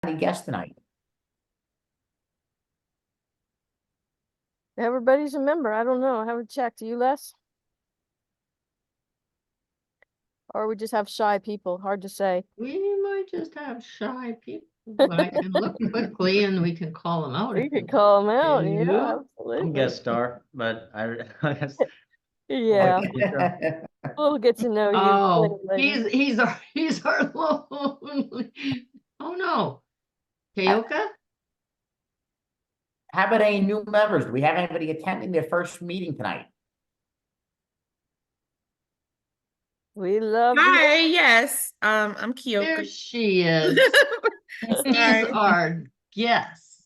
any guests tonight? Everybody's a member. I don't know. I haven't checked. You, Les? Or we just have shy people. Hard to say. We might just have shy people. I can look quickly and we can call them out. We if could you call them out. want. Yeah, I'm absolutely. guest star, but I guess. Yeah, we'll get to know you Oh, later. he's our lonely. Oh no. Kayoka? How about any new members? Do we have anybody attending their first meeting tonight? We love Hi, yes. I'm There Kyoka. she is. He's Sorry. our guest,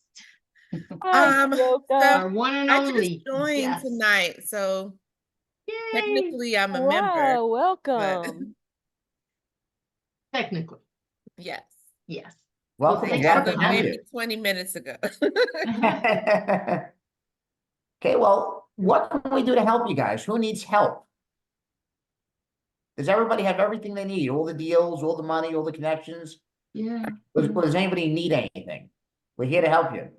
Hi, Yoka. our one and I only just joined guest. tonight, so Yay! technically I'm a member. Wow, welcome. Technically, Yes. yes. Welcome, Thanks As for welcome. of coming. maybe 20 minutes ago. Okay, well, what can we do to help you guys? Who needs help? Does everybody have everything they need? All the deals, all the money, all the connections? Yeah. Does anybody need anything? We're here to help you.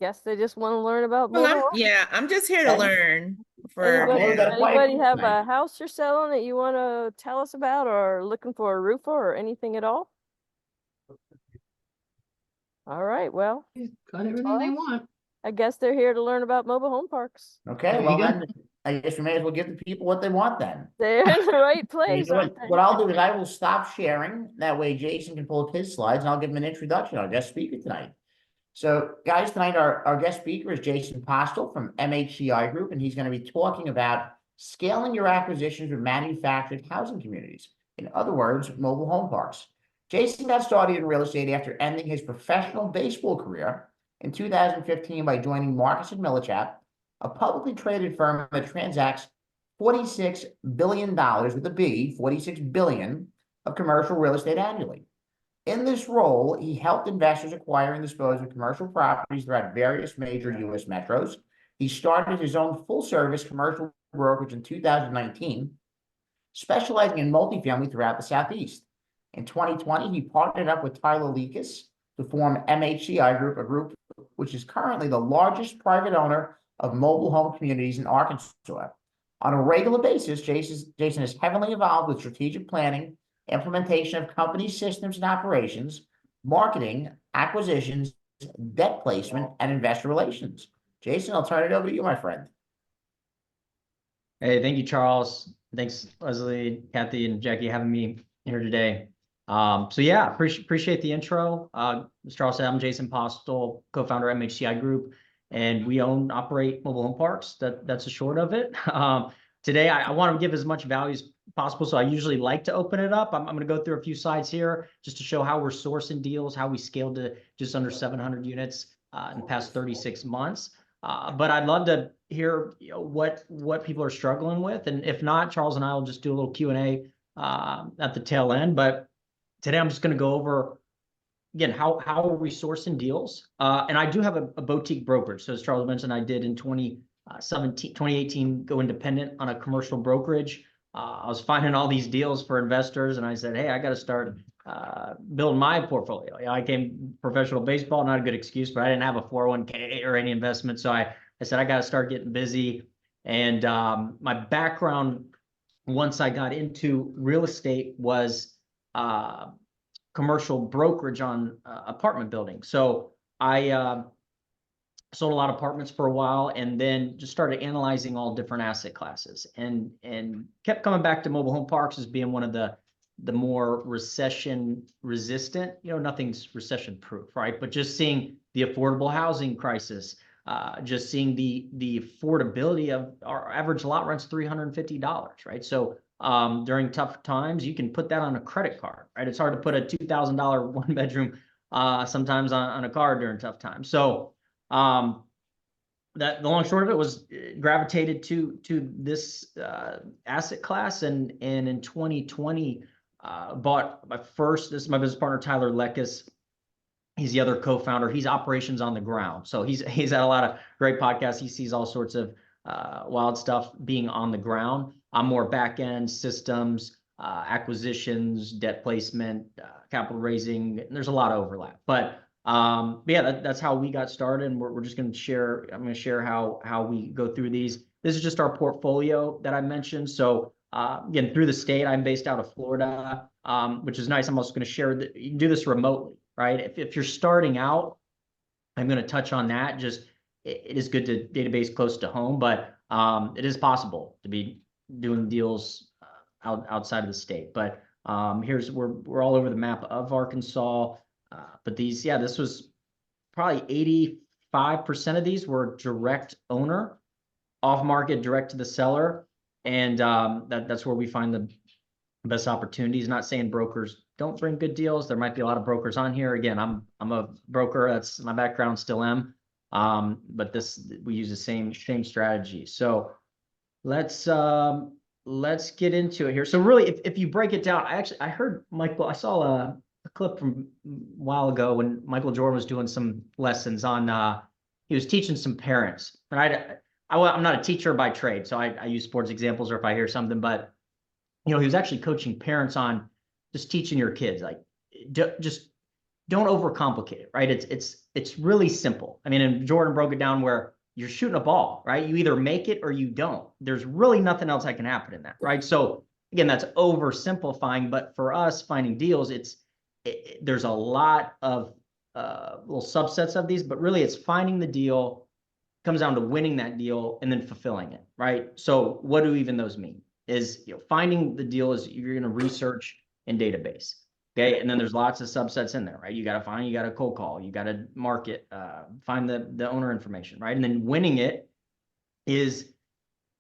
Guess they just want to learn about Well, mobile. I'm just here to Okay. learn for Okay, we got a quiet Anybody group have tonight. a house you're selling that you want to tell us about, or looking for a roofer or anything at all? All right, well, He's got everything they want. I guess they're here to learn about mobile home parks. Okay, There you well go. then, I guess we may as well give the people what they want then. They're in the right You place, know aren't what, they? what I'll do is I will stop sharing. That way Jason can pull up his slides and I'll give him an introduction, our guest speaker tonight. So guys, tonight our guest speaker is Jason Postel from MHCI Group, and he's going to be talking about scaling your acquisitions of manufactured housing communities. In other words, mobile home parks. Jason got started in real estate after ending his professional baseball career in 2015 by joining Marcus and Millichap, a publicly traded firm that transacts $46 billion with a B, 46 billion of commercial real estate annually. In this role, he helped investors acquire and dispose of commercial properties throughout various major U.S. metros. He started his own full-service commercial brokerage in 2019, specializing in multifamily throughout the Southeast. In 2020, he partnered up with Tyler Lekas to form MHCI Group, a group which is currently the largest private owner of mobile home communities in Arkansas. On a regular basis, Jason is heavily involved with strategic planning, implementation of company systems and operations, marketing, acquisitions, debt placement, and investor relations. Jason, I'll turn it over to you, my friend. Hey, thank you, Charles. Thanks, Leslie, Kathy, and Jackie, having me here today. So yeah, appreciate the intro. As Charles said, I'm Jason Postel, co-founder of MHCI Group, and we operate mobile home parks. That's the short of it. Today, I want to give as much value as possible, so I usually like to open it up. I'm going to go through a few slides here just to show how we're sourcing deals, how we scaled to just under 700 units in the past 36 months. But I'd love to hear what people are struggling with, and if not, Charles and I will just do a little Q&A at the tail end. But today I'm just going to go over again how are we sourcing deals, and I do have a boutique brokerage. So as Charles mentioned, I did in 2018 go independent on a commercial brokerage. I was finding all these deals for investors, and I said, hey, I got to start building my portfolio. I came professional baseball, not a good excuse, but I didn't have a 401k or any investment. So I said, I got to start getting busy. And my background, once I got into real estate, was commercial brokerage on apartment buildings. So I sold a lot of apartments for a while, and then just started analyzing all different asset classes, and kept coming back to mobile home parks as being one of the more recession resistant. Nothing's recession proof, right? But just seeing the affordable housing crisis, just seeing the affordability of our average lot rent's $350, right? So during tough times, you can put that on a credit card, right? It's hard to put a $2,000 one bedroom sometimes on a card during tough times. So the long short of it was gravitated to this asset class, and in 2020 bought my first. This is my business partner Tyler Lekas. He's the other co-founder. He's operations on the ground, so he's had a lot of great podcasts. He sees all sorts of wild stuff being on the ground. I'm more back end systems, acquisitions, debt placement, capital raising. There's a lot of overlap, but yeah, that's how we got started. And we're just going to share. I'm going to share how we go through these. This is just our portfolio that I mentioned. So again, through the state, I'm based out of Florida, which is nice. I'm also going to share that you can do this remotely, right? If you're starting out, I'm going to touch on that. Just it is good to database close to home, but it is possible to be doing deals outside of the state. But we're all over the map of Arkansas. But these, yeah, this was probably 85% of these were direct owner, off market, direct to the seller, and that's where we find the best opportunities. Not saying brokers don't bring good deals. There might be a lot of brokers on here. Again, I'm a broker. That's my background, still am. But we use the same strategy. So let's get into it here. So really, if you break it down, I heard Michael. I saw a clip from a while ago when Michael Jordan was doing some lessons on. He was teaching some parents, and I'm not a teacher by trade, so I use sports examples or if I hear something, but he was actually coaching parents on just teaching your kids, like just don't overcomplicate it, right? It's really simple. I mean, and Jordan broke it down where you're shooting a ball, right? You either make it or you don't. There's really nothing else that can happen in that, right? So again, that's oversimplifying, but for us finding deals, there's a lot of little subsets of these, but really it's finding the deal, comes down to winning that deal and then fulfilling it, right? So what do even those mean? Is finding the deal is you're going to research and database, okay? And then there's lots of subsets in there, right? You got to cold call, you got to market, find the owner information, right? And then winning it is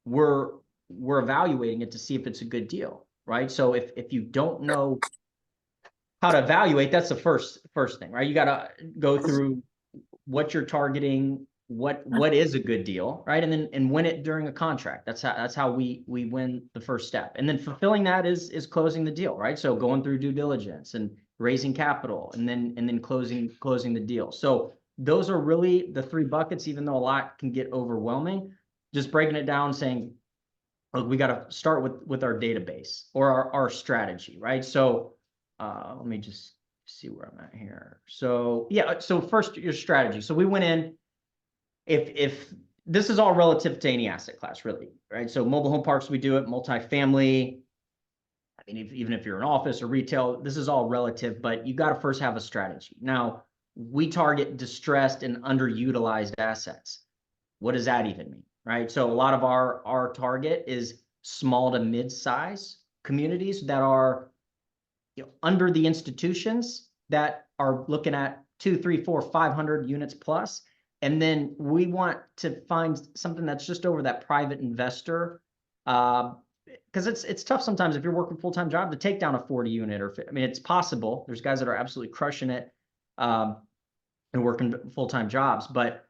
we're evaluating it to see if it's a good deal, right? So if you don't know how to evaluate, that's the first thing, right? You got to go through what you're targeting, what is a good deal, right? And win it during a contract. That's how we win the first step. And then fulfilling that is closing the deal, right? So going through due diligence and raising capital and then closing the deal. So those are really the three buckets, even though a lot can get overwhelming. Just breaking it down, saying, look, we got to start with our database or our strategy, right? So let me just see where I'm at here. So yeah, so first your strategy. So we went in, if this is all relative to any asset class, really, right? So mobile home parks, we do it, multifamily. I mean, even if you're an office or retail, this is all relative, but you got to first have a strategy. Now, we target distressed and underutilized assets. What does that even mean, right? So a lot of our target is small to mid-size communities that are under the institutions that are looking at 200, 300, 400, 500 units plus. And then we want to find something that's just over that private investor. Because it's tough sometimes if you're working full-time job to take down a 40 unit I mean, it's possible. There's guys that are absolutely crushing it and working full-time jobs, but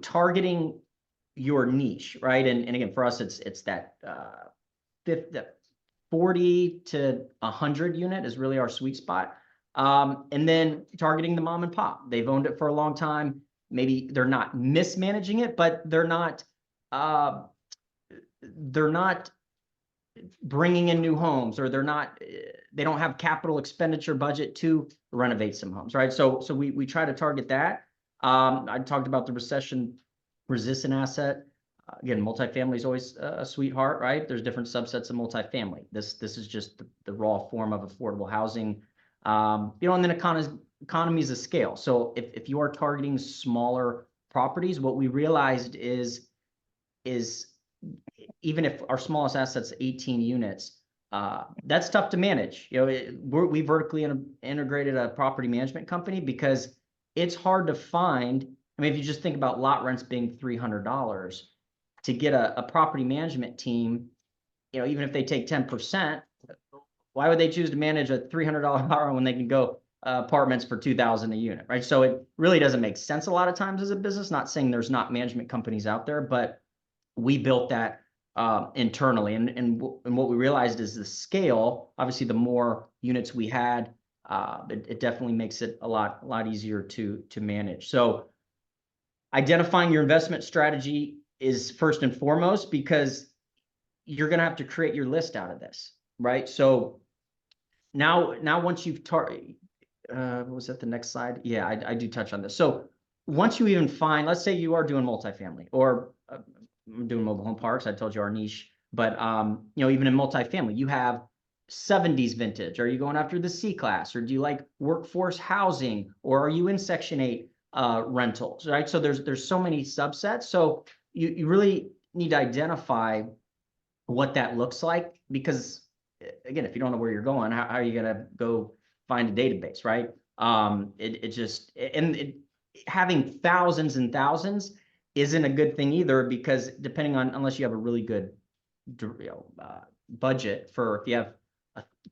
targeting your niche, right? And again, for us, it's that 40 to 100 unit is really our sweet spot. And then targeting the mom and pop. They've owned it for a long time. Maybe they're not mismanaging it, but they're not bringing in new homes, or they don't have capital expenditure budget to renovate some homes, right? So we try to target that. I talked about the recession resistant asset. Again, multifamily is always a sweetheart, right? There's different subsets of multifamily. This is just the raw form of affordable housing. And then economies of scale. So if you are targeting smaller properties, what we realized is even if our smallest asset's 18 units, that's tough to manage. We vertically integrated a property management company because it's hard to find. I mean, if you just think about lot rents being $300, to get a property management team, even if they take 10%, why would they choose to manage a $300 borrow when they can go apartments for $2,000 a unit, right? So it really doesn't make sense a lot of times as a business. Not saying there's not management companies out there, but we built that internally. And what we realized is the scale, obviously the more units we had, it definitely makes it a lot easier to manage. So identifying your investment strategy is first and foremost, because you're going to have to create your list out of this, right? So now once you've was that the next slide? Yeah, I do touch on this. So once you even find, let's say you are doing multifamily or I'm doing mobile home parks. I told you our niche, but even in multifamily, you have 70s vintage. Are you going after the C class, or do you like workforce housing, or are you in Section 8 rentals, right? So there's so many subsets. So you really need to identify what that looks like, because again, if you don't know where you're going, how are you gonna go find a database, right? Having thousands and thousands isn't a good thing either, because depending on, unless you have a really good budget for, if you have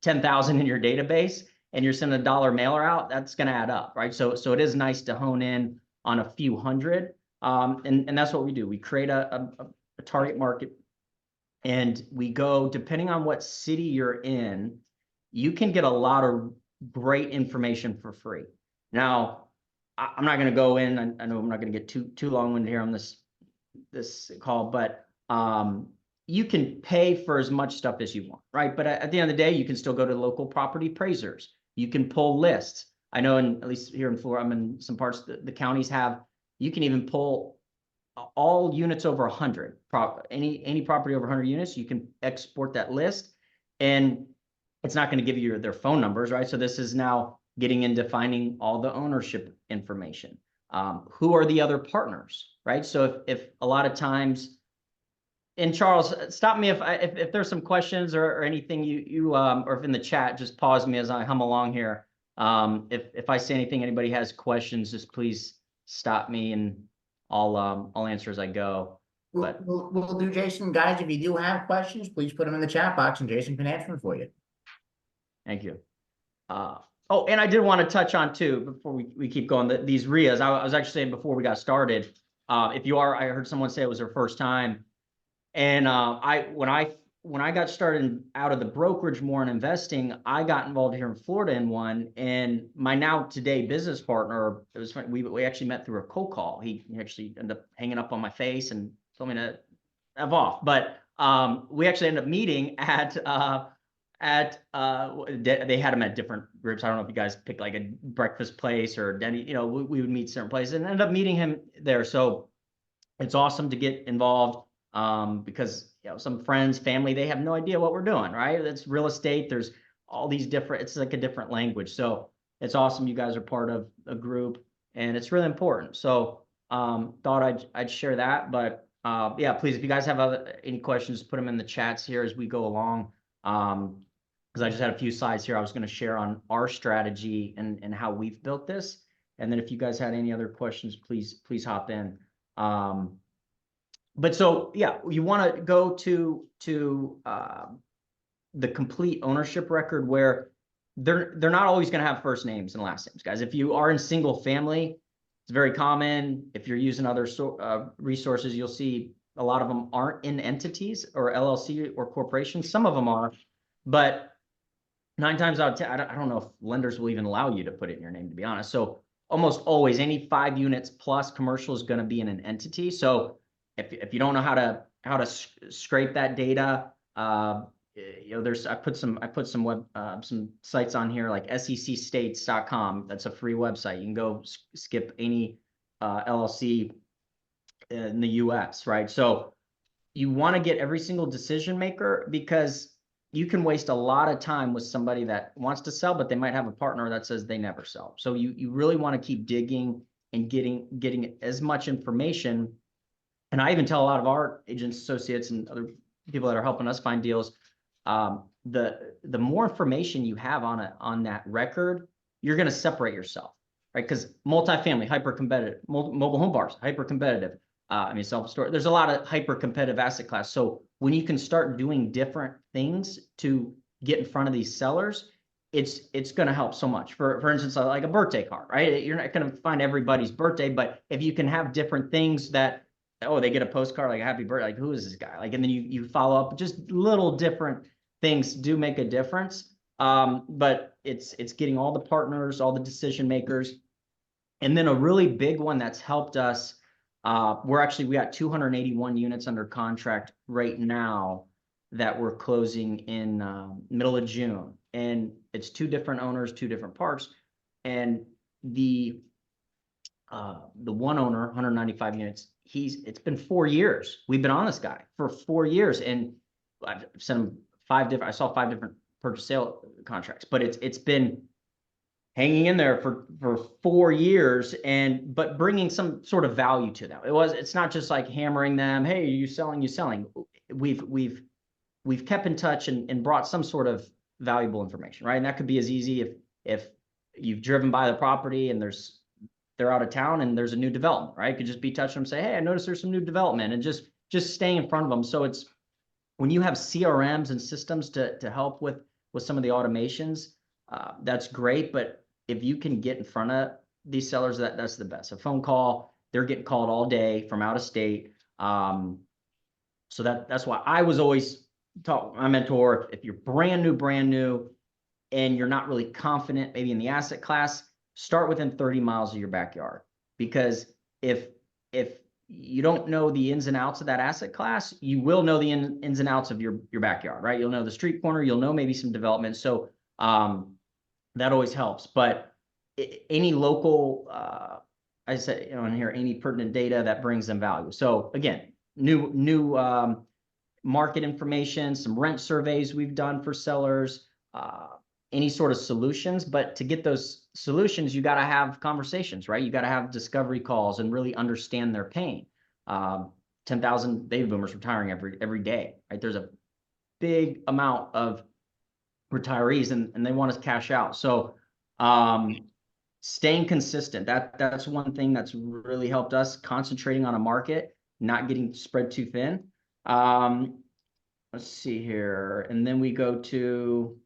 10,000 in your database and you're sending a dollar mailer out, that's going to add up, right? So it is nice to hone in on a few hundred, and that's what we do. We create a target market, and we go, depending on what city you're in, you can get a lot of great information for free. Now, I'm not going to go in. I know I'm not going to get too long-winded here on this call, but you can pay for as much stuff as you want, right? But at the end of the day, you can still go to local property appraisers. You can pull lists. I know, at least here in Florida, I'm in some parts the counties have. You can even pull all units over 100. Any property over 100 units, you can export that list, and it's not going to give you their phone numbers, right? So this is now getting into finding all the ownership information. Who are the other partners, right? So if a lot of times, and Charles, stop me if there's some questions or anything or if in the chat, just pause me as I hum along here. If I say anything, anybody has questions, just please stop me and I'll answer as I go. But We'll do, Jason. Guys, if you do have questions, please put them in the chat box and Jason can answer them for you. Thank you. Oh, and I did want to touch on too, before we keep going, these RIAs. I was actually saying before we got started, I heard someone say it was their first time. And when I got started out of the brokerage more in investing, I got involved here in Florida in one. And my now today business partner, it was we actually met through a cold call. He actually ended up hanging up on my face and told me to F off. But we actually ended up meeting they had them at different groups. I don't know if you guys picked like a breakfast place or Denny, we would meet certain places and ended up meeting him there. So it's awesome to get involved, because some friends, family, they have no idea what we're doing, right? It's real estate. There's all these it's like a different language. So it's awesome you guys are part of a group, and it's really important. So thought I'd share that. But yeah, please, if you guys have any questions, put them in the chats here as we go along. Because I just had a few slides here I was going to share on our strategy and how we've built this. And then if you guys had any other questions, please hop in. But so, yeah, you want to go to the complete ownership record, where they're not always going to have first names and last names, guys. If you are in single family, it's very common. If you're using other resources, you'll see a lot of them aren't in entities or LLC or corporations. Some of them are, but 9 times out of 10, I don't know if lenders will even allow you to put it in your name, to be honest. So almost always any 5 units plus commercial is going to be in an entity. So if you don't know how to scrape that data, I put some sites on here like secstates.com. That's a free website. You can go skip any LLC in the US, right? So you want to get every single decision maker, because you can waste a lot of time with somebody that wants to sell, but they might have a partner that says they never sell. So you really want to keep digging and getting as much information. And I even tell a lot of our agents, associates, and other people that are helping us find deals, the more information you have on that record, you're going to separate yourself, right? Because multifamily, hyper competitive, mobile home parks, hyper competitive. Self-storage. There's a lot of hyper competitive asset class. So when you can start doing different things to get in front of these sellers, it's going to help so much. For instance, like a birthday card, right? You're not going to find everybody's birthday, but if you can have different things that, they get a postcard like a happy birthday, like who is this guy? Like, and then you follow up, just little different things do make a difference. But it's getting all the partners, all the decision makers. And then a really big one that's helped us, we got 281 units under contract right now that we're closing in middle of June. and it's two different owners, two different parts. And the one owner, 195 units, it's been 4 years. We've been on this guy for 4 years, and I've sent him I saw 5 different purchase sale contracts, but it's been hanging in there for 4 years, but bringing some sort of value to them. It's not just like hammering them. Hey, you selling? We've kept in touch and brought some sort of valuable information, right? And that could be as easy if you've driven by the property and they're out of town and there's a new development, right? Could just be touching them, say, hey, I noticed there's some new development, and just staying in front of them. So it's when you have CRMs and systems to help with some of the automations, that's great. But if you can get in front of these sellers, that's the best. A phone call, they're getting called all day from out of state. So that's why I was always taught my mentor, if you're brand new, and you're not really confident maybe in the asset class, start within 30 miles of your backyard. Because if you don't know the ins and outs of that asset class, you will know the ins and outs of your backyard, right? You'll know the street corner, you'll know maybe some development. So that always helps. But any local, I said, in here, any pertinent data that brings them value. So again, new market information, some rent surveys we've done for sellers, any sort of solutions. But to get those solutions, you got to have conversations, right? You got to have discovery calls and really understand their pain. 10,000 baby boomers retiring every day, right? There's a big amount of retirees and they want to cash out. So staying consistent, that's one thing that's really helped us, concentrating on a market, not getting spread too thin. Let's see here. And then we go to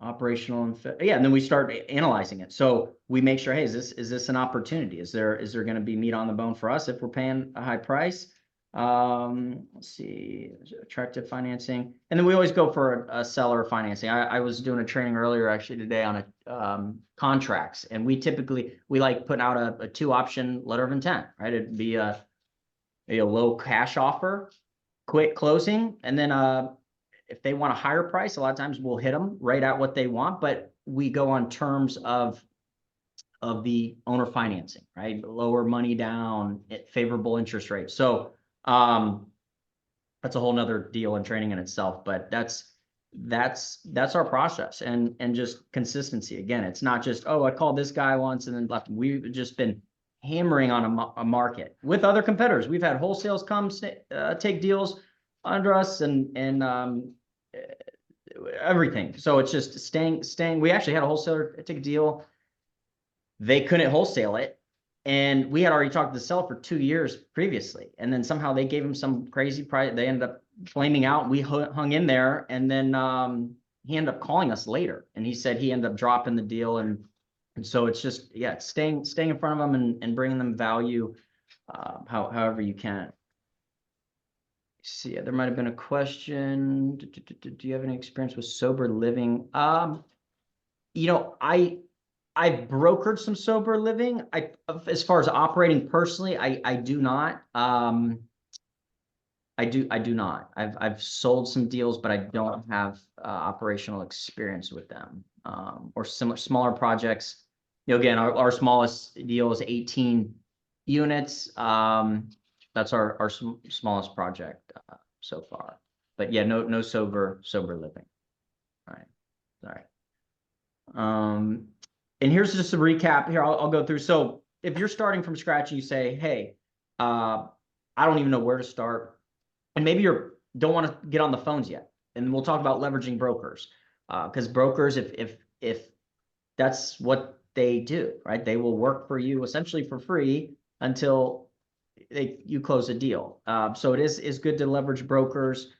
operational and then we start analyzing it. So we make sure, hey, is this an opportunity? Is there going to be meat on the bone for us if we're paying a high price? Let's see, attractive financing. And then we always go for a seller financing. I was doing a training earlier actually today on contracts, and we like putting out a 2-option letter of intent, right? It'd be a low cash offer, quick closing, and then if they want a higher price, a lot of times we'll hit them right at what they want, but we go on terms of the owner financing, right? Lower money down at favorable interest rates. So that's a whole nother deal in training in itself, but that's our process, and just consistency. Again, it's not just, oh, I called this guy once and then left. We've just been hammering on a market with other competitors. We've had wholesales come take deals under us and everything. So it's just staying. We actually had a wholesaler take a deal. They couldn't wholesale it, and we had already talked to the seller for 2 years previously, and then somehow they gave him some crazy price. They ended up flaming out. We hung in there, and then he ended up calling us later, and he said he ended up dropping the deal, and so it's just, yeah, staying in front of them and bringing them value however you can. See, there might have been a question. Do you have any experience with sober living? I've brokered some sober living. As far as operating personally, I do not. I do not. I've sold some deals, but I don't have operational experience with them. Or smaller projects. Again, our smallest deal is 18 units. That's our smallest project so far. But yeah, no sober living. All right. And here's just a recap here. I'll go through. So if you're starting from scratch and you say, hey, I don't even know where to start, and maybe you don't want to get on the phones yet, and we'll talk about leveraging brokers, because brokers, if that's what they do, right? They will work for you essentially for free until you close a deal. So it is good to leverage brokers.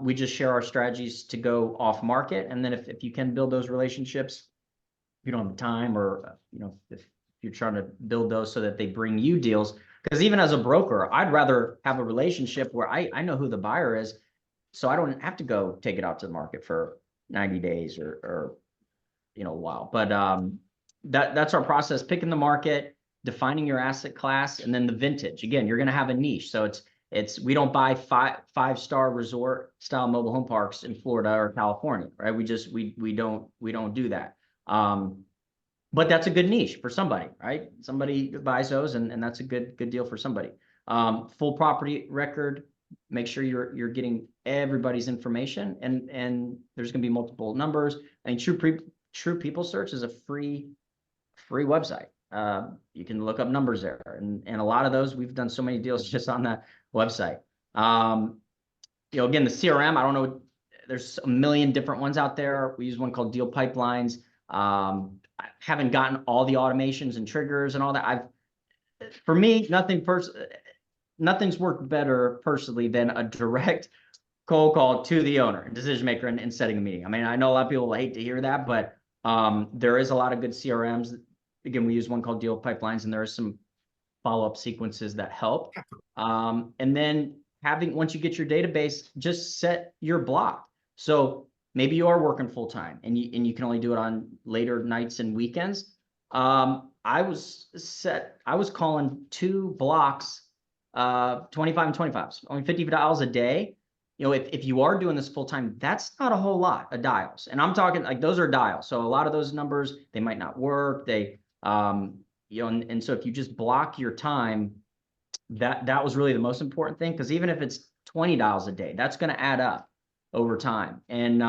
We just share our strategies to go off market, and then if you can build those relationships, if you don't have time, or if you're trying to build those so that they bring you deals. Because even as a broker, I'd rather have a relationship where I know who the buyer is, so I don't have to go take it out to the market for 90 days or a while. But that's our process: picking the market, defining your asset class, and then the vintage. Again, you're going to have a niche, so We don't buy five-star resort style mobile home parks in Florida or California, right? We don't do that. But that's a good niche for somebody, right? Somebody buys those and that's a good deal for somebody. Full property record, make sure you're getting everybody's information and there's gonna be multiple numbers. And True People Search is a free website. You can look up numbers there, and a lot of those, we've done so many deals just on that website. Again, the CRM, I don't know, there's a million different ones out there. We use one called Deal Pipelines. I haven't gotten all the automations and triggers and all that. For me, nothing's worked better personally than a direct cold call to the owner, decision maker, and setting a meeting. I mean, I know a lot of people will hate to hear that, but there is a lot of good CRMs. Again, we use one called Deal Pipelines, and there are some follow-up sequences that help. And then once you get your database, just set your block. So maybe you are working full-time and you can only do it on later nights and weekends. I was calling 2 blocks, 25 and 25s, only $50 a day. If you are doing this full-time, that's not a whole lot of dials. And I'm talking like those are dials. So a lot of those numbers, they might not work. And so if you just block your time, that was really the most important thing. Because even if it's $20 a day, that's going to add up over time. And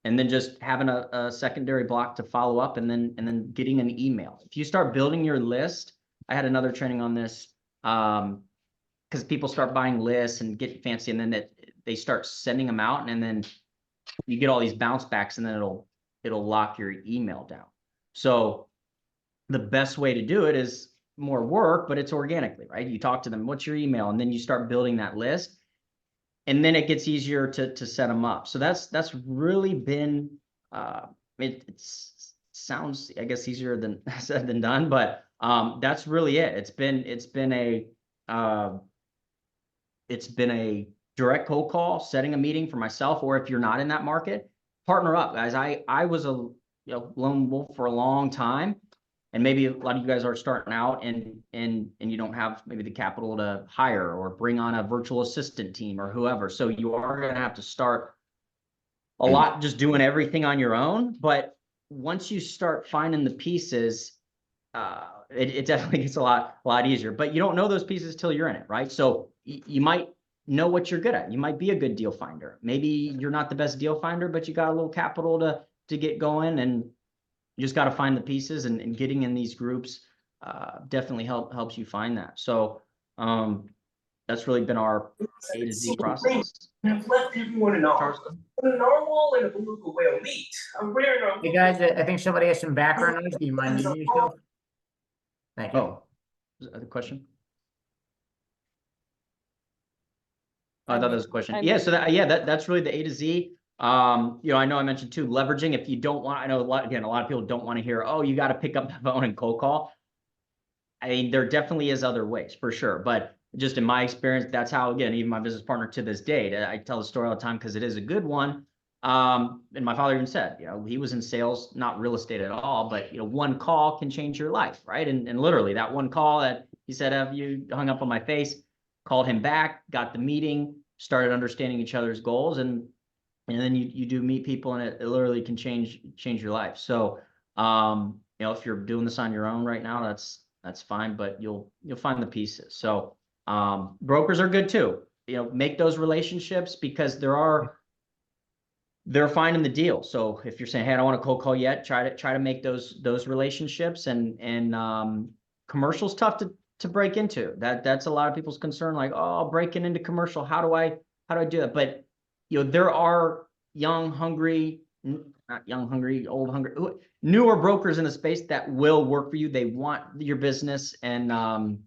then just having a secondary block to follow up, and then getting an email. If you start building your list, I had another training on this, because people start buying lists and get fancy, and then they start sending them out, and then you get all these bounce backs, and then it'll lock your email down. So the best way to do it is more work, but it's organically, right? You talk to them, what's your email? And then you start building that list, and then it gets easier to set them up. So that's really been, it sounds, I guess, easier than said than done, but that's really it. It's been a direct cold call, setting a meeting for myself, or if you're not in that market, partner up, guys. I was a lone wolf for a long time, and maybe a lot of you guys are starting out and you don't have maybe the capital to hire or bring on a virtual assistant team or whoever. So you are going to have to start a lot just doing everything on your own. But once you start finding the pieces, it definitely gets a lot easier. But you don't know those pieces till you're in it, right? So you might know what you're good at. You might be a good deal finder. Maybe you're not the best deal finder, but you got a little capital to get going, and you just got to find the pieces, and getting in these groups definitely helps you find that. So that's really been our A to Z process. Left everyone in awe. A narwhal and a beluga whale meet. A rare Hey, guys, I think somebody has some background noise. Do you mind muting yourself? Thank you. Oh, is that the question? Oh, I thought that was a question. Yeah, so that's really the A to Z. I know I mentioned too, leveraging. If you don't want, I know a lot of people don't want to hear, oh, you got to pick up the phone and cold call. I mean, there definitely is other ways for sure, but just in my experience, that's how, again, even my business partner to this day, I tell the story all the time because it is a good one. And my father even said, he was in sales, not real estate at all, but one call can change your life, right? And literally that one call that he said, have you hung up on my face, called him back, got the meeting, started understanding each other's goals, and then you do meet people, and it literally can change your life. So if you're doing this on your own right now, that's fine, but you'll find the pieces. So brokers are good too. Make those relationships, because they're finding the deal. So if you're saying, hey, I don't want to cold call yet, try to make those relationships, and commercial's tough to break into. That's a lot of people's concern, like, oh, breaking into commercial, how do I do that? But there are young, hungry, not young, hungry, old, hungry, newer brokers in the space that will work for you. They want your business, and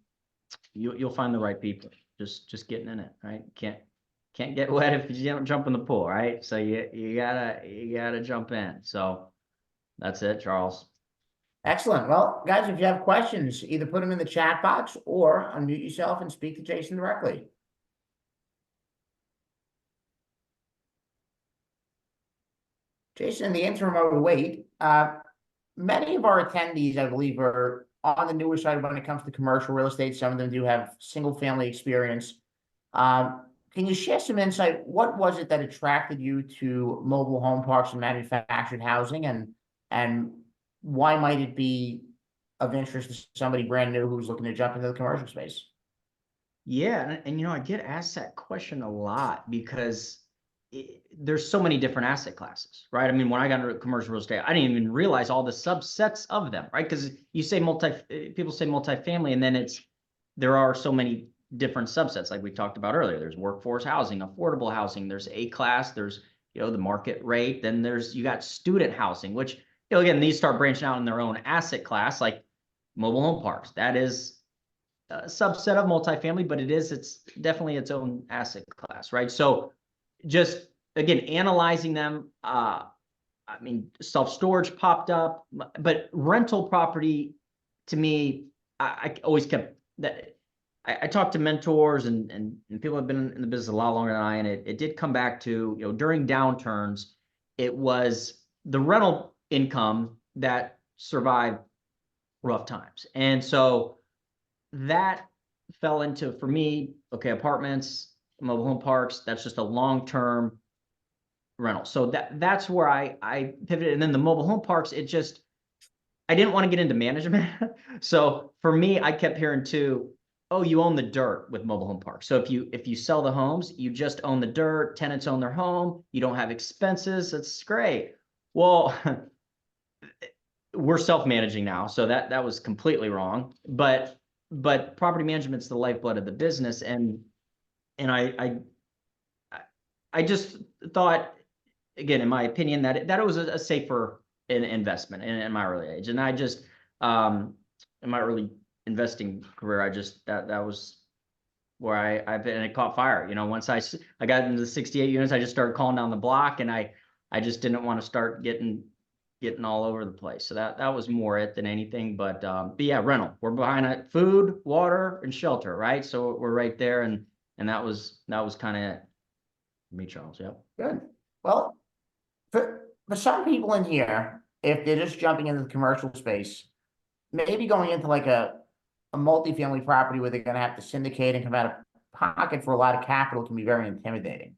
you'll find the right people. Just getting in it, right? Can't get wet if you don't jump in the pool, right? So you gotta jump in. So that's it, Charles. Excellent. Well, guys, if you have questions, either put them in the chat box or unmute yourself and speak to Jason directly. Jason, in the interim while we wait, many of our attendees, I believe, are on the newer side when it comes to commercial real estate. Some of them do have single family experience. Can you share some insight? What was it that attracted you to mobile home parks and manufactured housing, and why might it be of interest to somebody brand new who's looking to jump into the commercial space? Yeah, and I get asked that question a lot because there's so many different asset classes, right? I mean, when I got into commercial real estate, I didn't even realize all the subsets of them, right? Because you say people say multifamily, and then there are so many different subsets, like we talked about earlier. There's workforce housing, affordable housing, there's A class, there's the market rate, then you got student housing, which again, these start branching out in their own asset class, like mobile home parks. That is a subset of multifamily, but it's definitely its own asset class, right? So just again, analyzing them, I mean, self-storage popped up, but rental property to me, I always kept that. I talked to mentors and people have been in the business a lot longer than I, and it did come back to, during downturns, it was the rental income that survived rough times. And so that fell into, for me, okay, apartments, mobile home parks, that's just a long-term rental. So that's where I pivoted. And then the mobile home parks, I didn't want to get into management. So for me, I kept hearing too, oh, you own the dirt with mobile home parks. So if you sell the homes, you just own the dirt, tenants own their home, you don't have expenses. That's great. Well, we're self-managing now, so that was completely wrong. But property management's the lifeblood of the business, and I just thought, again, in my opinion, that it was a safer investment in my early age. And I just in my early investing career, that was where I've been, and it caught fire. Once I got into the 68 units, I just started calling down the block, and I just didn't want to start getting all over the place. So that was more it than anything. But yeah, rental. We're behind it. Food, water, and shelter, right? So we're right there, and that was kind of it. Me, Charles. Yep. Good. Well, for some people in here, if they're just jumping into the commercial space, maybe going into like a multifamily property where they're going to have to syndicate and come out of pocket for a lot of capital can be very intimidating.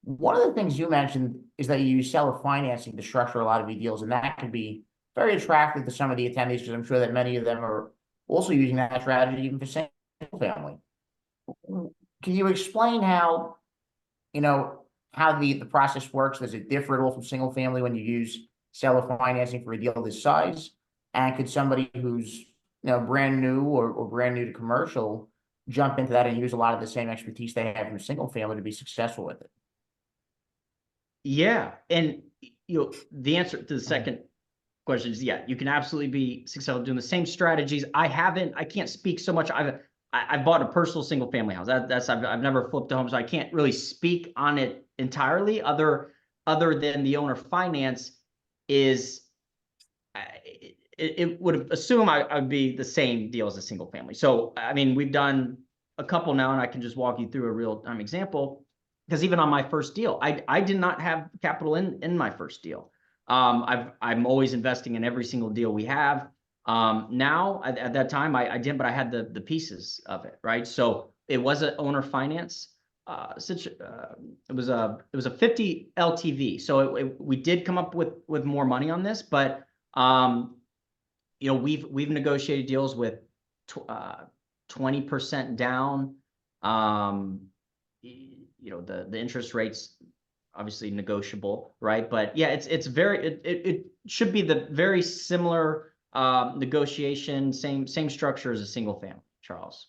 One of the things you mentioned is that you use seller financing to structure a lot of your deals, and that can be very attractive to some of the attendees because I'm sure that many of them are also using that strategy even for single family. Can you explain how the process works? Does it differ at all from single family when you use seller financing for a deal this size? And could somebody who's brand new or brand new to commercial jump into that and use a lot of the same expertise they have in single family to be successful with it? Yeah, and the answer to the second question is yeah, you can absolutely be successful doing the same strategies. I can't speak so much. I've bought a personal single family house. I've never flipped a home, so I can't really speak on it entirely. Other than the owner finance is, it would assume I'd be the same deal as a single family. So I mean, we've done a couple now, and I can just walk you through a real time example. Because even on my first deal, I did not have capital in my first deal. I'm always investing in every single deal we have. Now at that time I didn't, but I had the pieces of it, right? So it was an owner finance. It was a 50 LTV. So we did come up with more money on this, but we've negotiated deals with 20% down. The interest rates obviously negotiable, right? But yeah, it should be the very similar negotiation, same structure as a single family, Charles.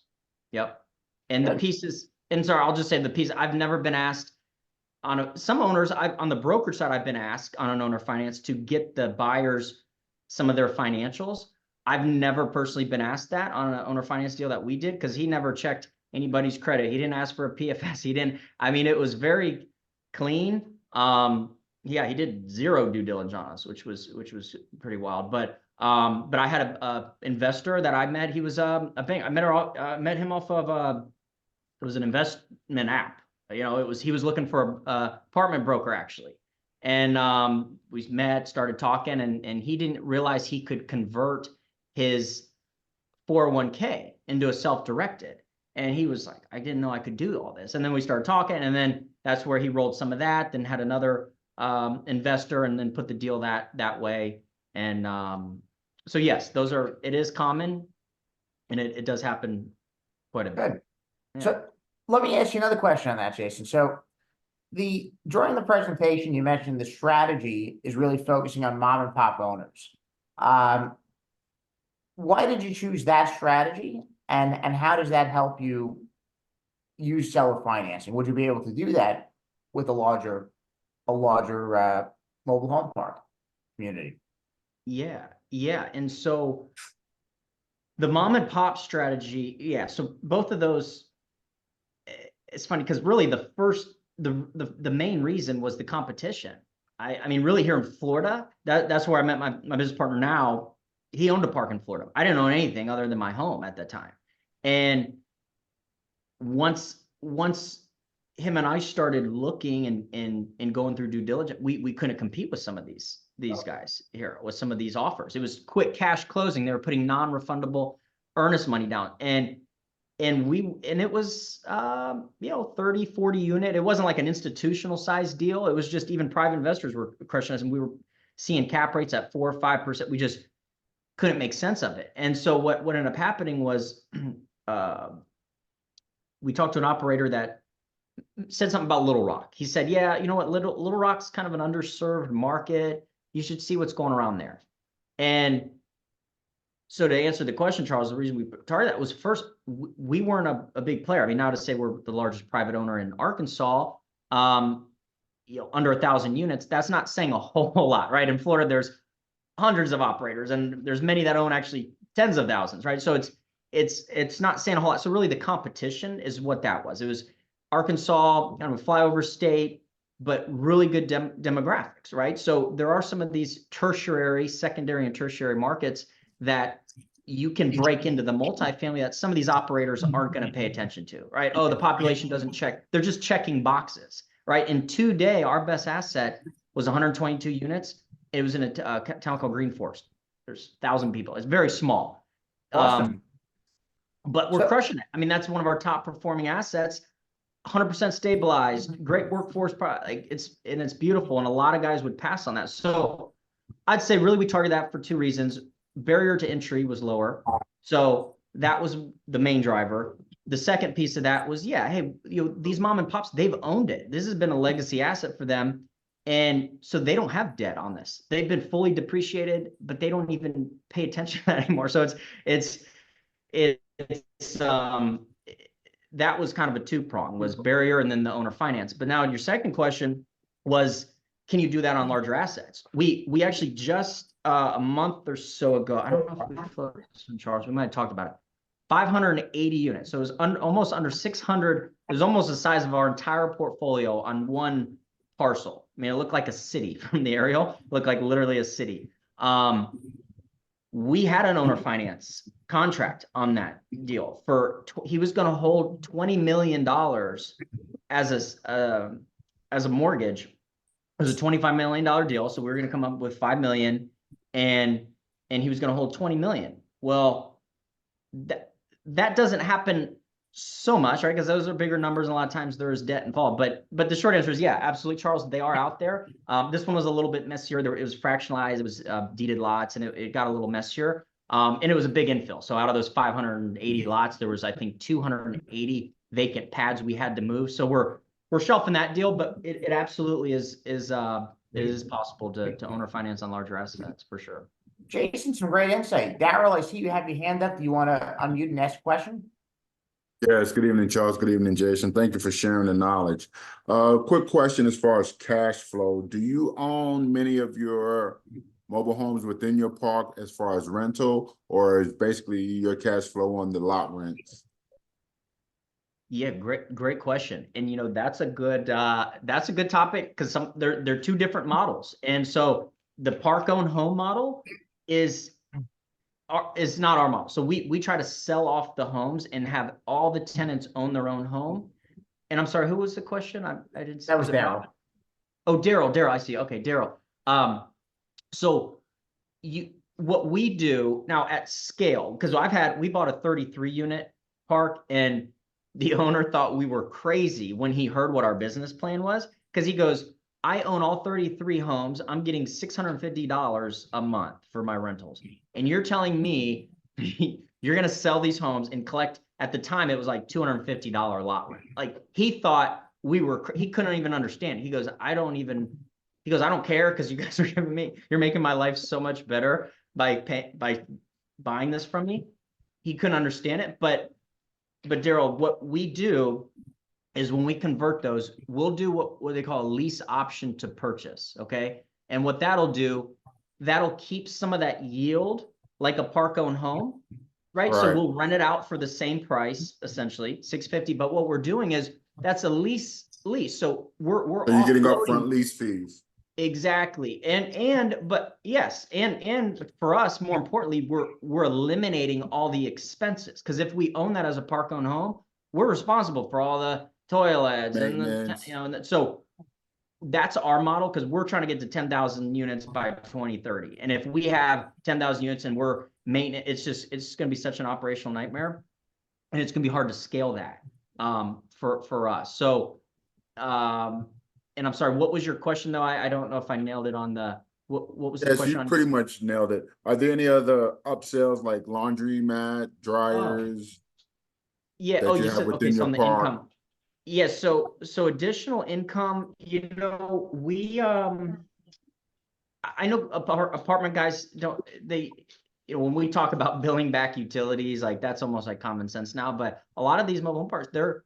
Yep. And the pieces, and sorry, I'll just say the piece, I've never been asked some owners, on the brokerage side, I've been asked on an owner finance to get the buyers some of their financials. I've never personally been asked that on an owner finance deal that we did, because he never checked anybody's credit. He didn't ask for a PFS. It was very clean. Yeah, he did zero due diligence on us, which was pretty wild. But I had a investor that I met. He was a bank. I met him off of it was an investment app. He was looking for a apartment broker actually. And we met, started talking, and he didn't realize he could convert his 401k into a self-directed. And he was like, I didn't know I could do all this. And then we started talking, and then that's where he rolled some of that, then had another investor, and then put the deal that way. And so yes, it is common, and it does happen quite a bit. Good. Yeah. So let me ask you another question on that, Jason. So during the presentation, you mentioned the strategy is really focusing on mom and pop owners. Why did you choose that strategy, and how does that help you use seller financing? Would you be able to do that with a larger mobile home park community? Yeah. And so the mom and pop strategy, yeah. So both of those, it's funny because really the main reason was the competition. I mean, really here in Florida, that's where I met my business partner now. He owned a park in Florida. I didn't own anything other than my home at the time. And once him and I started looking and going through due diligence, we couldn't compete with some of these guys here with some of these offers. It was quick cash closing. They were putting non-refundable earnest money down. And it was 30, 40 unit. It wasn't like an institutional size deal. It was just even private investors were crushing us, and we were seeing cap rates at 4 or 5%. We just couldn't make sense of it. And so what ended up happening was we talked to an operator that said something about Little Rock. He said, yeah, you know what, Little Rock's kind of an underserved market. You should see what's going around there. And so to answer the question, Charles, the reason we targeted that was, first, we weren't a big player. I mean, now to say we're the largest private owner in Arkansas, under 1,000 units, that's not saying a whole lot, right? In Florida, there's hundreds of operators, and there's many that own actually tens of thousands, right? So it's not saying a whole lot. So really the competition is what that was. It was Arkansas, kind of a flyover state, but really good demographics, right? So there are some of these secondary and tertiary markets that you can break into the multifamily that some of these operators aren't going to pay attention to, right? Oh, the population doesn't check. They're just checking boxes, right? And today, our best asset was 122 units. It was in a town called Green Forest. There's 1,000 people. It's very small. Awesome. But we're crushing it. I mean, that's one of our top performing assets. 100% stabilized, great workforce. It's beautiful, and a lot of guys would pass on that. So I'd say really we target that for two reasons. Barrier to entry was lower, so that was the main driver. The second piece of that was, yeah, hey, these mom and pops, they've owned it. This has been a legacy asset for them, and so they don't have debt on this. They've been fully depreciated, but they don't even pay attention to that anymore. So that was kind of a two-prong, was barrier and then the owner finance. But now your second question was, can you do that on larger assets? We actually just a month or so ago, I don't know if we floated this one, Charles, we might have talked about it. 580 units. So it was almost under 600. It was almost the size of our entire portfolio on one parcel. I mean, it looked like a city from the aerial. It looked like literally a city. We had an owner finance contract on that deal he was going to hold $20 million as a mortgage. It was a $25 million deal. So we were going to come up with $5 million, and he was going to hold $20 million. Well, that doesn't happen so much, right? Because those are bigger numbers, and a lot of times there is debt involved. But the short answer is, yeah, absolutely, Charles. They are out there. This one was a little bit messier. It was fractionalized. It was deeded lots, and it got a little messier. And it was a big infill. So out of those 580 lots, there was, I think, 280 vacant pads we had to move. So we're shelving that deal, but it absolutely is possible to owner finance on larger assets for sure. Jason, some great insight. Daryl, I see you have your hand up. Do you want to unmute and ask a question? Yes, good evening, Charles. Good evening, Jason. Thank you for sharing the knowledge. Quick question as far as cash flow. Do you own many of your mobile homes within your park as far as rental, or is basically your cash flow on the lot rents? Yeah, great question. And that's a good topic, because they're two different models. And so the park owned home model is not our model. So we try to sell off the homes and have all the tenants own their own home. And I'm sorry, who was the question? I didn't. That was Daryl. Oh, Daryl. I see. Okay, Daryl. So what we do now at scale, because we bought a 33 unit park, and the owner thought we were crazy when he heard what our business plan was, because he goes, I own all 33 homes. I'm getting $650 a month for my rentals. And you're telling me you're going to sell these homes and collect, at the time, it was like $250 lot rent. Like, he thought he couldn't even understand. He goes, I don't care, because you guys are you're making my life so much better by buying this from me. He couldn't understand it. But Daryl, what we do is when we convert those, we'll do what they call a lease option to purchase. Okay. And what that'll do, that'll keep some of that yield like a park owned home. Right. So Right. we'll rent it out for the same price, essentially $650. But what we're doing is that's a lease. So we're So you're getting offloading- upfront lease fees. Exactly. But yes, and for us, more importantly, we're eliminating all the expenses. Because if we own that as a park owned home, we're responsible for all the toilets Maintenance. and so that's our model, because we're trying to get to 10,000 units by 2030. And if we have 10,000 units and we're maintenance, it's going to be such an operational nightmare, and it's going to be hard to scale that for us. So and I'm sorry, what was your question though? I don't know if I nailed it on the, what was the Yes, question? you pretty much nailed it. Are there any other upsells like laundry mat, dryers? Yeah. that Oh, you you have said, okay, within so your on the park? income. Yeah. So additional income, we, I know apartment guys when we talk about billing back utilities, like that's almost like common sense now, but a lot of these mobile home parks, they're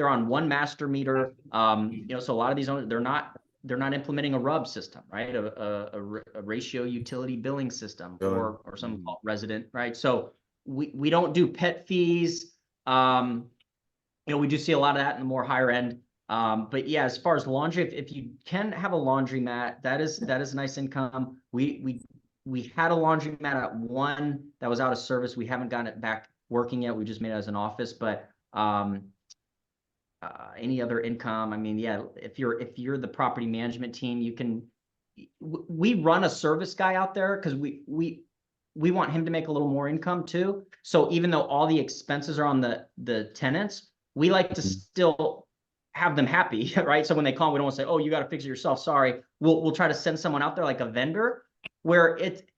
on one master meter. So a lot of these owners, they're not implementing a RUB system, right? A ratio utility billing system, or some call it resident, right? So we don't do pet fees. We do see a lot of that in the more higher end. But yeah, as far as laundry, if you can have a laundromat, that is nice income. We had a laundromat at one that was out of service. We haven't gotten it back working yet. We just made it as an office, but any other income, I mean, yeah, if you're the property management team, we run a service guy out there, because we want him to make a little more income too. So even though all the expenses are on the tenants, we like to still have them happy, right? So when they call, we don't want to say, oh, you got to fix it yourself. Sorry. We'll try to send someone out there like a vendor, where it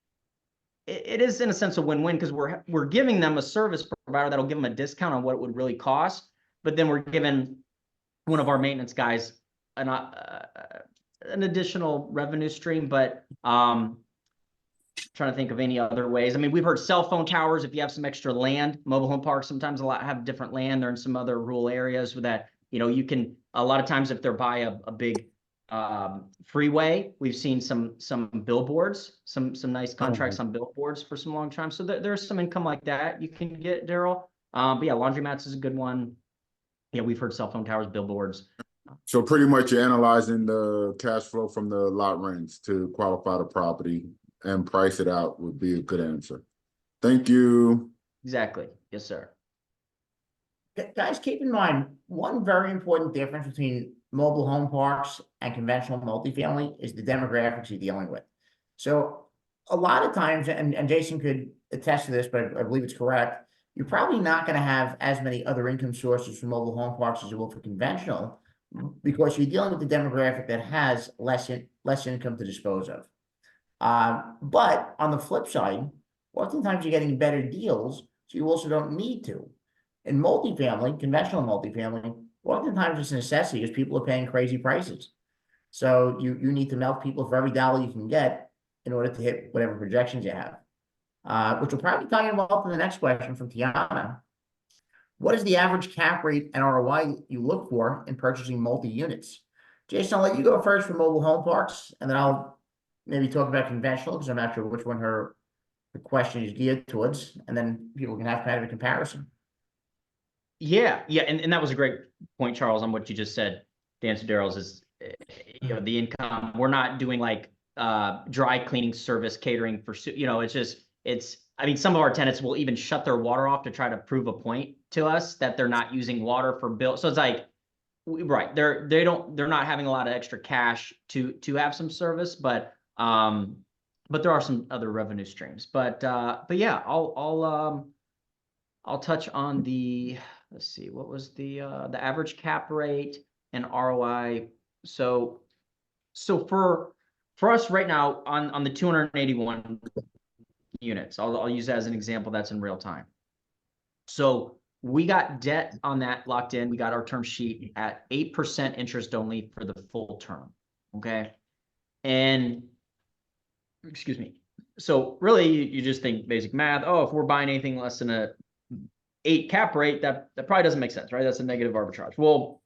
is in a sense a win-win, because we're giving them a service provider that'll give them a discount on what it would really cost. But then we're giving one of our maintenance guys an additional revenue stream. But trying to think of any other ways. I mean, we've heard cell phone towers. If you have some extra land, mobile home parks sometimes have different land. They're in some other rural areas with that. You can, a lot of times if they're by a big freeway, we've seen some billboards, some nice contracts on billboards for some long time. So there's some income like that you can get, Daryl. But yeah, laundromats is a good one. Yeah, we've heard cell phone towers, billboards. So pretty much you're analyzing the cash flow from the lot rents to qualify the property, and price it out would be a good answer. Thank you. Exactly. Yes, sir. Guys, keep in mind, one very important difference between mobile home parks and conventional multifamily is the demographics you're dealing with. So a lot of times, and Jason could attest to this, but I believe it's correct, you're probably not going to have as many other income sources for mobile home parks as you will for conventional, because you're dealing with the demographic that has less income to dispose of. But on the flip side, oftentimes you're getting better deals, so you also don't need to. In multifamily, conventional multifamily, oftentimes it's a necessity because people are paying crazy prices. So you need to melt people for every dollar you can get in order to hit whatever projections you have. Which will probably tie in well to the next question from Tiana. What is the average cap rate and ROI you look for in purchasing multi-units? Jason, I'll let you go first for mobile home parks, and then I'll maybe talk about conventional, because I'm not sure which one her question is geared towards, and then people can have kind of a comparison. Yeah, and that was a great point, Charles, on what you just said. The answer, Daryl's, is the income. We're not doing like dry cleaning service catering for I mean, some of our tenants will even shut their water off to try to prove a point to us that they're not using water for bill. So it's like, right, they're not having a lot of extra cash to have some service, but but there are some other revenue streams. But yeah, I'll touch on the, let's see, what was the average cap rate and ROI. So for us right now on the 281 units, I'll use that as an example that's in real time. So we got debt on that locked in. We got our term sheet at 8% interest only for the full term. Okay. And excuse me. So really you just think basic math. Oh, if we're buying anything less than a 8 cap rate, that probably doesn't make sense, right? That's a negative arbitrage. Well,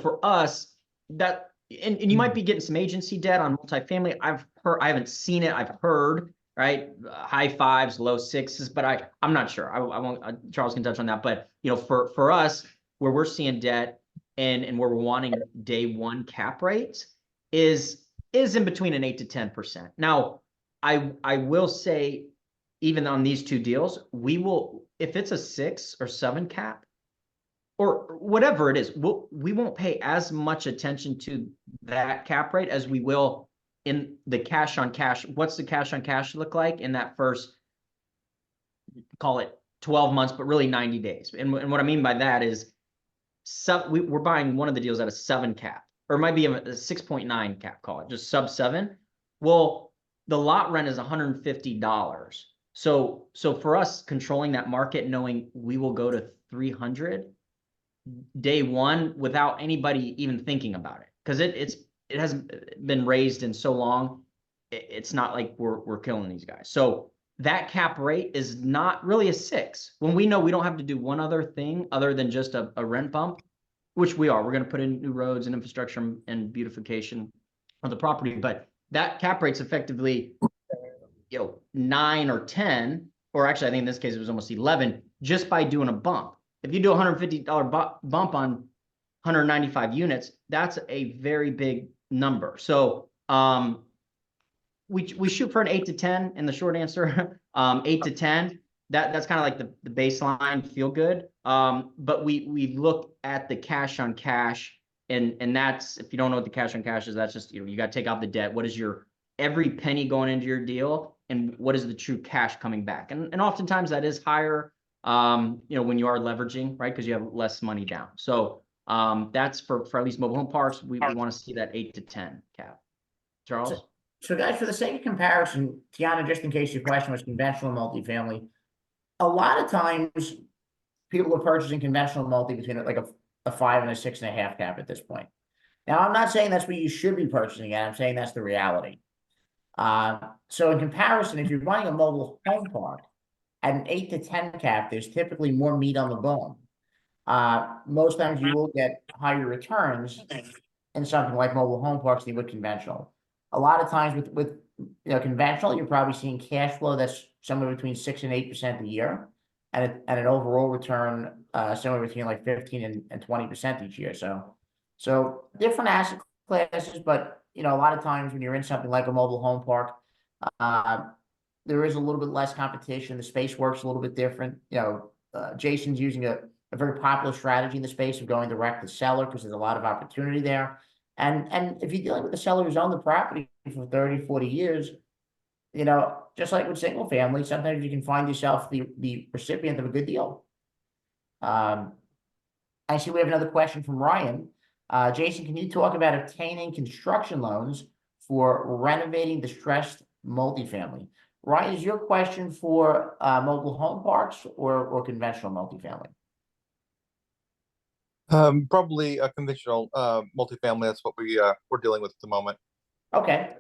for us, that and you might be getting some agency debt on multifamily. I've heard, I haven't seen it. I've heard, right? High 5s, low 6s, but I'm not sure. I won't. Charles can touch on that. But for us, where we're seeing debt and where we're wanting day one cap rates is in between an 8 to 10%. Now, I will say, even on these two deals, we will, if it's a 6 or 7 cap, or whatever it is, we won't pay as much attention to that cap rate as we will in the cash on cash. What's the cash on cash look like in that first, call it 12 months, but really 90 days? And what I mean by that is we're buying one of the deals at a 7 cap, or it might be a 6.9 cap, call it just sub 7. Well, the lot rent is $150. So for us, controlling that market, knowing we will go to 300 day one without anybody even thinking about it, because it hasn't been raised in so long. It's not like we're killing these guys. So that cap rate is not really a 6 when we know we don't have to do one other thing other than just a rent bump, which we are. We're going to put in new roads and infrastructure and beautification of the property, but that cap rate's effectively 9 or 10, or actually I think in this case it was almost 11, just by doing a bump. If you do a $150 bump on 195 units, that's a very big number. So we shoot for an 8 to 10 in the short answer. 8 to 10. That's kind of like the baseline, feel good. But we look at the cash on cash, and that's, if you don't know what the cash on cash is, that's just you got to take out the debt. What is your every penny going into your deal, and what is the true cash coming back? And oftentimes that is higher. When you are leveraging, right? Because you have less money down. So that's for at least mobile home parks. We want to see that 8 to 10 cap. Charles? So guys, for the sake of comparison, Tiana, just in case your question was conventional multifamily, a lot of times people are purchasing conventional multi between like a 5 and a 6.5 cap at this point. Now, I'm not saying that's what you should be purchasing at. I'm saying that's the reality. So in comparison, if you're buying a mobile home park at an 8 to 10 cap, there's typically more meat on the bone. Most times you will get higher returns in something like mobile home parks than you would conventional. A lot of times with conventional, you're probably seeing cash flow that's somewhere between 6 and 8% a year, and an overall return somewhere between like 15 and 20% each year. So different asset classes, but a lot of times when you're in something like a mobile home park, there is a little bit less competition. The space works a little bit different. Jason's using a very popular strategy in the space of going direct to seller because there's a lot of opportunity there. And if you're dealing with a seller who's owned the property for 30, 40 years, just like with single family, sometimes you can find yourself the recipient of a good deal. I see we have another question from Ryan. Jason, can you talk about obtaining construction loans for renovating distressed multifamily? Ryan, is your question for mobile home parks or conventional multifamily? Probably a conventional multifamily. That's what we're dealing with at the moment. Okay.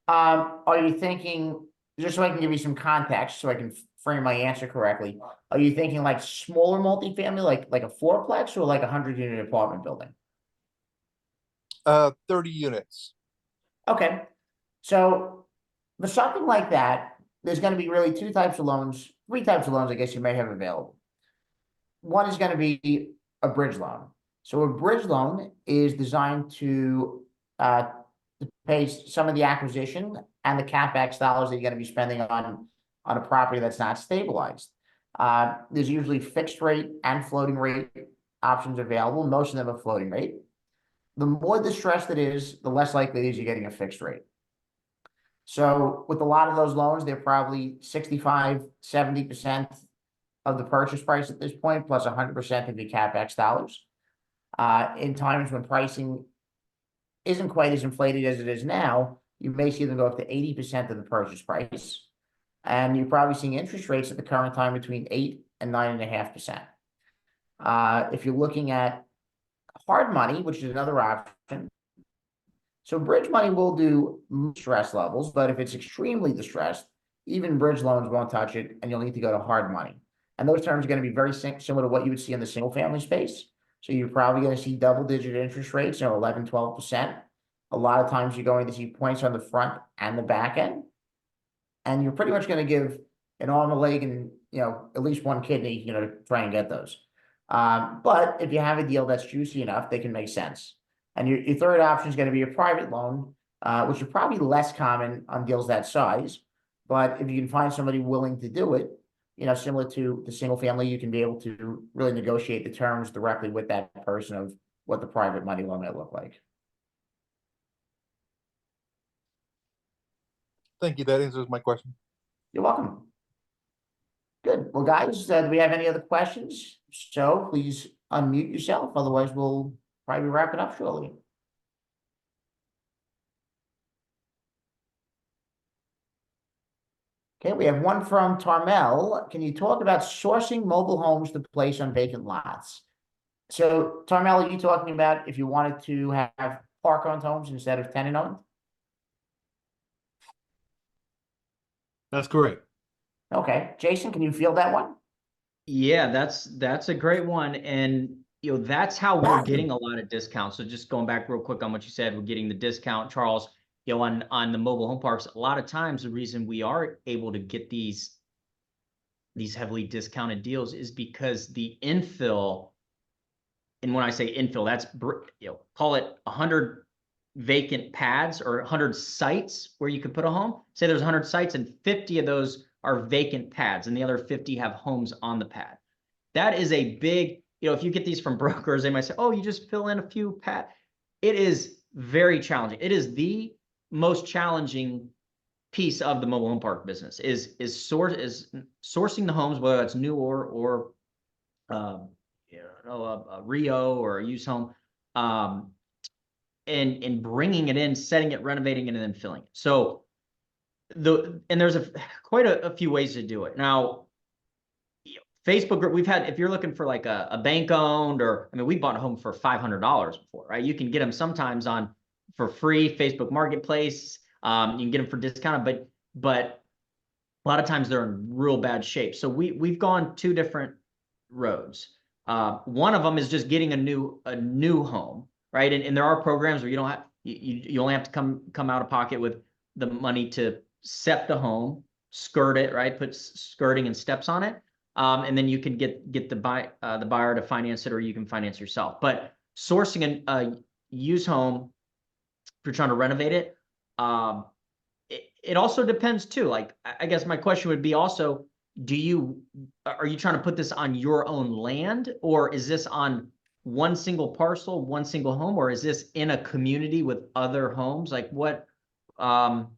Are you thinking, just so I can give you some context so I can frame my answer correctly, are you thinking like smaller multifamily, like a fourplex, or like a 100-unit apartment building? 30 units. Okay. So for something like that, there's going to be really three types of loans, I guess you may have available. One is going to be a bridge loan. So a bridge loan is designed to pay some of the acquisition and the CapEx dollars that you're going to be spending on a property that's not stabilized. There's usually fixed rate and floating rate options available. Most of them are floating rate. The more distressed it is, the less likely it is you're getting a fixed rate. So with a lot of those loans, they're probably 65, 70% of the purchase price at this point, plus 100% of your CapEx dollars. In times when pricing isn't quite as inflated as it is now, you may see them go up to 80% of the purchase price. And you're probably seeing interest rates at the current time between 8 and 9.5%. If you're looking at hard money, which is another option, so bridge money will do stress levels, but if it's extremely distressed, even bridge loans won't touch it, and you'll need to go to hard money. And those terms are going to be very similar to what you would see in the single family space. So you're probably going to see double-digit interest rates, 11, 12%. A lot of times you're going to see points on the front and the back end. And you're pretty much going to give an arm, a leg, and at least one kidney, to try and get those. But if you have a deal that's juicy enough, they can make sense. And your third option is going to be a private loan, which is probably less common on deals that size. But if you can find somebody willing to do it, similar to the single family, you can be able to really negotiate the terms directly with that person of what the private money loan might look like. Thank you. That answers my question. You're welcome. Good. Well, guys, do we have any other questions? So please unmute yourself. Otherwise, we'll probably wrap it up shortly. Okay, we have one from Tarmel. Can you talk about sourcing mobile homes to place on vacant lots? So, Tarmel, are you talking about if you wanted to have park-owned homes instead of tenant-owned? That's correct. Okay. Jason, can you field that one? Yeah, that's a great one. And that's how we're getting a lot of discounts. So just going back real quick on what you said, we're getting the discount, Charles, on the mobile home parks. A lot of times the reason we are able to get these heavily discounted deals is because the infill, and when I say infill, that's call it 100 vacant pads or 100 sites where you could put a home. Say there's 100 sites and 50 of those are vacant pads and the other 50 have homes on the pad. That is a big, if you get these from brokers, they might say, oh, you just fill in a few pad. It is very challenging. It is the most challenging piece of the mobile home park business is sourcing the homes, whether it's new or a Rio or a used home, and bringing it in, setting it, renovating it, and then filling it. So there's quite a few ways to do it. Now, Facebook group, we've had, if you're looking for like a bank owned, or, we bought a home for $500 before, right? You can get them sometimes for free, Facebook Marketplace. You can get them for discounted, but a lot of times they're in real bad shape. So we've gone two different roads. One of them is just getting a new home, right? And there are programs where you don't have, you only have to come out of pocket with the money to set the home, skirt it, right? Put skirting and steps on it. And then you can get the buyer to finance it, or you can finance yourself. But sourcing a used home, if you're trying to renovate it, it also depends too. Like, I guess my question would be also, are you trying to put this on your own land, or is this on one single parcel, one single home, or is this in a community with other homes? Like what, Mel,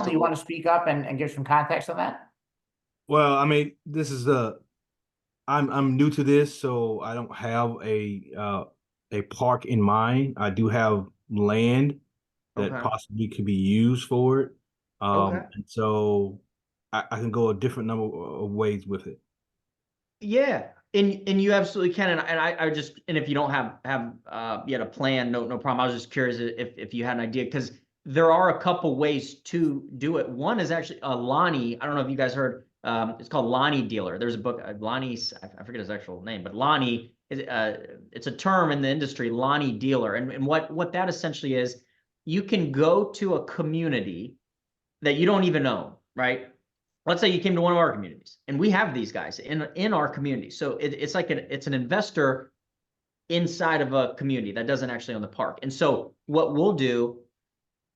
do you want to speak up and give some context on that? Well, this is I'm new to this, so I don't have a park in mind. I do have land that possibly could be used for it. And so I can go a different number of ways with it. Yeah, and you absolutely can. And I just, and if you don't have yet a plan, no problem. I was just curious if you had an idea, because there are a couple ways to do it. One is actually a Lonnie. I don't know if you guys heard. It's called Lonnie Dealer. There's a book, Lonnie's, I forget his actual name, but Lonnie is it's a term in the industry, Lonnie Dealer. And what that essentially is, you can go to a community that you don't even own, right? Let's say you came to one of our communities, and we have these guys in our community. So it's like it's an investor inside of a community that doesn't actually own the park. And so what we'll do,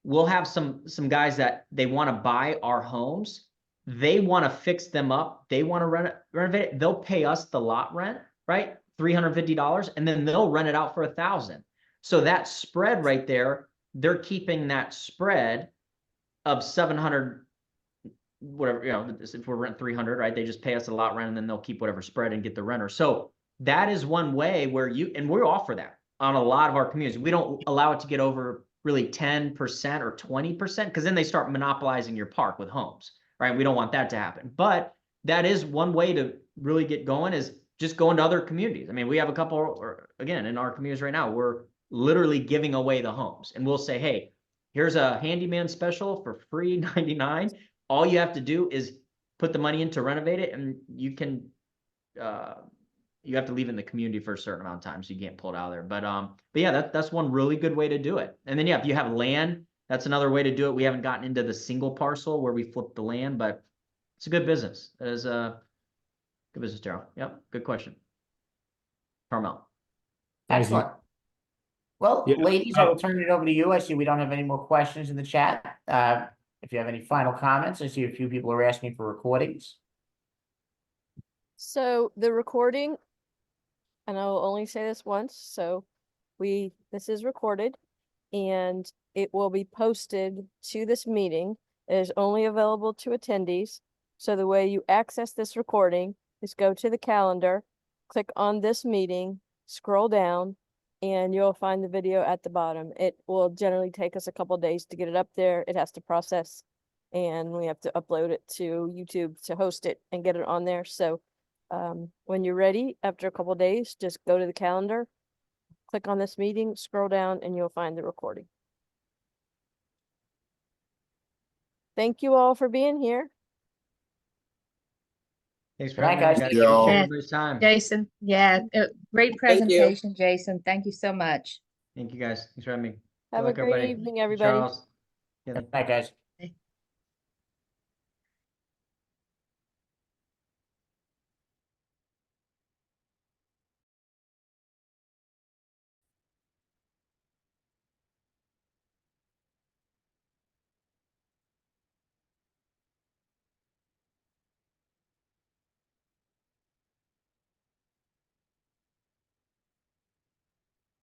we'll have some guys that they want to buy our homes. They want to fix them up. They want to renovate it. They'll pay us the lot rent, right? $350, and then they'll rent it out for $1,000. So that spread right there, they're keeping that spread of 700, whatever, you know, if we're renting 300, right? They just pay us a lot rent and then they'll keep whatever spread and get the renter. So that is one way where and we offer that on a lot of our communities. We don't allow it to get over really 10% or 20%, because then they start monopolizing your park with homes, right? We don't want that to happen. But that is one way to really get going, is just go into other communities. I mean, we have a couple, or again, in our communities right now, we're literally giving away the homes, and we'll say, hey, here's a handyman special for free 99. All you have to do is put the money in to renovate it, and you can, you have to leave in the community for a certain amount of time, so you can't pull it out of there. But yeah, that's one really good way to do it. And then, yeah, if you have land, that's another way to do it. We haven't gotten into the single parcel where we flip the land, but it's a good business. That is a good business, Daryl. Yep, good question. Carmel. Thank you. Excellent. Well, Yeah, ladies, I will turn it over to you. I see we don't have any more questions in the chat. If you have any final comments, I see a few people are asking for recordings. So the recording, and I'll only say this once, so this is recorded and it will be posted to this meeting. It is only available to attendees. So the way you access this recording is go to the calendar, click on this meeting, scroll down, and you'll find the video at the bottom. It will generally take us a couple days to get it up there. It has to process, and we have to upload it to YouTube to host it and get it on there. So when you're ready, after a couple days, just go to the calendar, click on this meeting, scroll down, and you'll find the recording. Thank you all for being here. Thanks for Good night, having me, guys. guys. Yo. Appreciate Yeah. everybody's time. Jason, yeah, great presentation, Jason. Thank you so much. Thank you, guys. Thanks for having me. Have Good a luck, great everybody. evening, everybody. Charles. Yeah, Good night, guys.